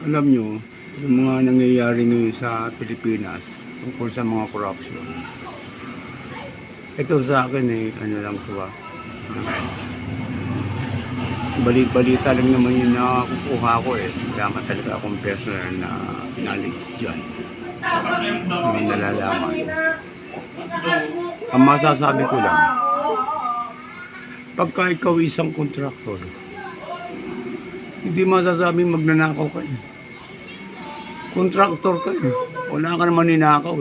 Alam nyo, yung mga nangyayari ngayon sa Pilipinas tungkol sa mga corruption. Ito sa akin ano lang to Balik-balita lang naman yung nakukuha ko Wala talaga akong personal na knowledge dyan. Yung nalalaman. Ang masasabi ko lang, pagka ikaw isang kontraktor, hindi masasabing magnanakaw ka Kontraktor ka Wala ka naman ninakaw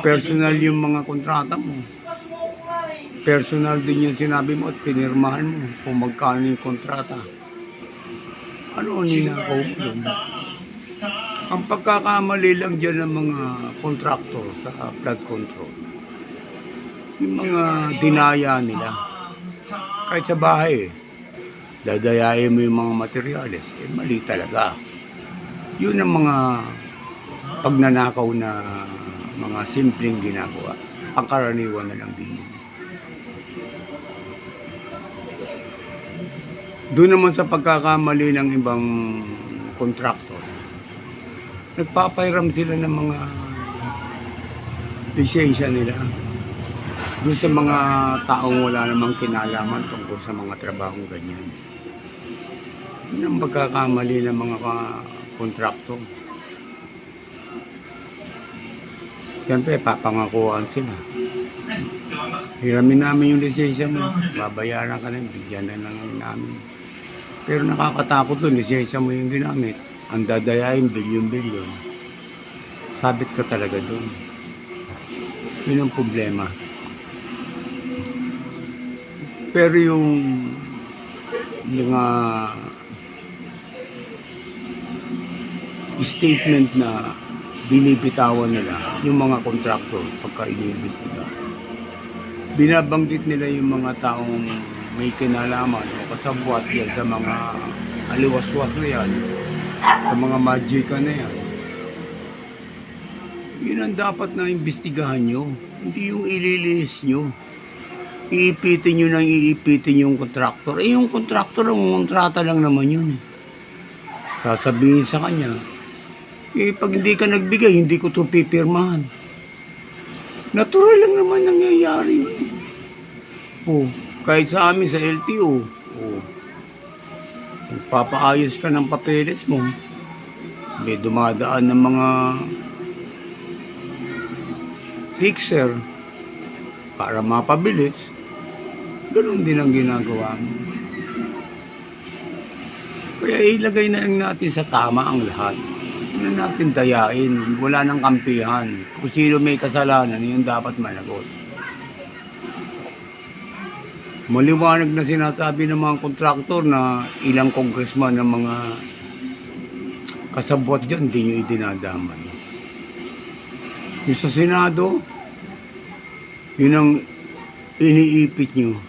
Personal yung mga kontrata mo. Personal din yung sinabi mo at pinirmahan mo kung magkano yung kontrata. Ano ang ninakaw mo doon? Ang pagkakamali lang dyan ng mga kontraktor sa flood control, yung mga dinaya nila. Kahit sa bahay dadayain mo yung mga materyales, mali talaga. Yun ang mga pagnanakaw na mga simpleng ginagawa. Pangkaraniwan na lang din yun. Doon naman sa pagkakamali ng ibang kontraktor, nagpapairam sila ng mga lisensya nila doon sa mga taong wala namang kinalaman tungkol sa mga trabahong ganyan. Yun ang pagkakamali ng mga kontraktor. Siyempre, papangakuan sila. Hiramin namin yung lisensya mo. Babayaran ka lang, bigyan na lang namin. Pero nakakatakot doon, lisensya mo yung ginamit. Ang dadayain, bilyon-bilyon. Sabit ka talaga doon. Yun ang problema. Pero yung mga statement na binibitawan nila yung mga kontraktor pagka iniimbestiga, binabanggit nila yung mga taong may kinalaman o kasabwat yan sa mga aliwaswas na yan, sa mga magika na yan. Yun ang dapat na imbestigahan nyo, hindi yung ililis nyo. Iipitin nyo nang iipitin yung kontraktor. Yung kontraktor, ang kontrata lang naman yun. Sasabihin sa kanya, pag hindi ka nagbigay, hindi ko ito pipirmahan. Natural lang naman nangyayari yun. Kahit sa amin sa LTO, papaayos ka ng papeles mo, may dumadaan ng mga fixer para mapabilis. Ganun din ang ginagawa mo. Kaya ilagay na lang natin sa tama ang lahat. Hindi natin dayain. Wala nang kampihan. Kung sino may kasalanan, yun dapat managot. Maliwanag na sinasabi ng mga kontraktor na ilang congressman ng mga kasabwat dyan, hindi nyo idinadamay. Yung sa Senado, yun ang iniipit nyo.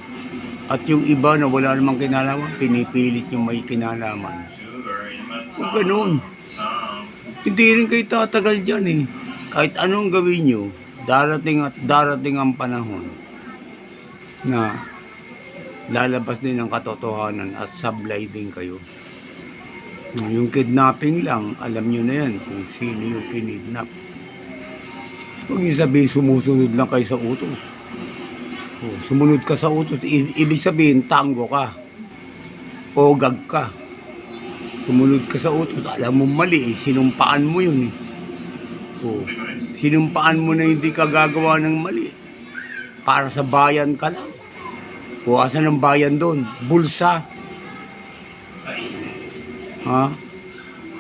At yung iba na wala namang kinalaman, pinipilit yung may kinalaman. Kung ganun, hindi rin kayo tatagal dyan Kahit anong gawin nyo, darating at darating ang panahon na lalabas din ang katotohanan at sablay din kayo. Yung kidnapping lang, alam nyo na yan kung sino yung kinidnap. Huwag nyo sabihin sumusunod lang kayo sa utos. Sumunod ka sa utos, ibig sabihin tango ka o gag ka. Sumunod ka sa utos, alam mo mali sinumpaan mo yun sinumpaan mo na hindi ka gagawa ng mali para sa bayan ka lang. Asan ang bayan doon? Bulsa.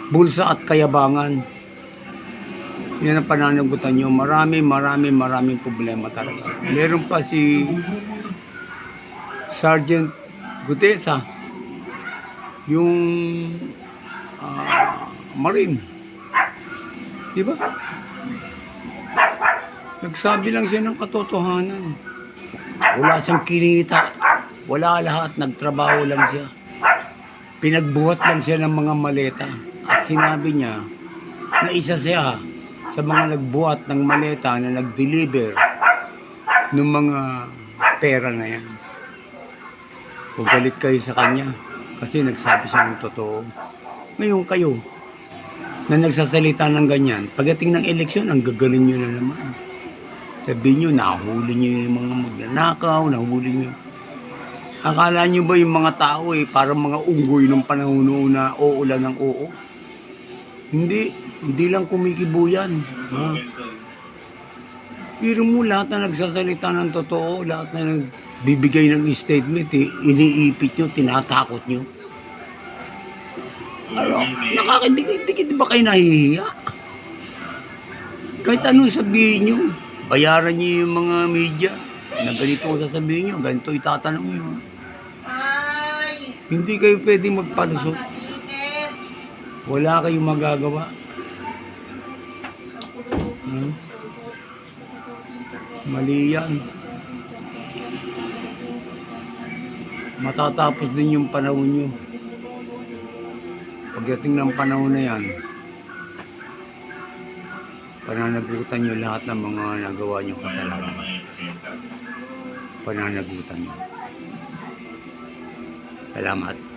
Bulsa at kayabangan. Yan ang pananagutan nyo. Maraming problema talaga. Meron pa si Sergeant Gutesa, yung Marine. Diba? Nagsabi lang siya ng katotohanan. Wala siyang kinita. Wala lahat. Nagtrabaho lang siya. Pinagbuhat lang siya ng mga maleta. At sinabi niya na isa siya sa mga nagbuhat ng maleta na nag-deliver ng mga pera na yan. Kung galit kayo sa kanya kasi nagsabi siya ng totoo. Ngayon kayo, na nagsasalita ng ganyan, pagdating ng eleksyon, ang gagaling nyo na naman. Sabihin nyo, nahuli nyo yung mga magnanakaw, nahuli nyo. Akala nyo ba yung mga tao parang mga unggoy nung panahon noon na uulan ng oo? Hindi lang kumikibo yan. Ha? Pero mo lahat na nagsasalita ng totoo, lahat na nagbibigay ng statement, iniipit nyo, tinatakot nyo. Ano, nakakadikit ba kayo nahihiya? Kahit anong sabihin nyo, bayaran nyo yung mga media na ganito ang sasabihin nyo, ganito itatanong nyo. Hindi kayo pwede magpalusot. Wala kayong magagawa. Mali yan. Matatapos din yung panahon nyo. Pagdating ng panahon na yan, pananagutan nyo lahat ng mga nagawa nyo kasalanan. Pananagutan nyo. Salamat.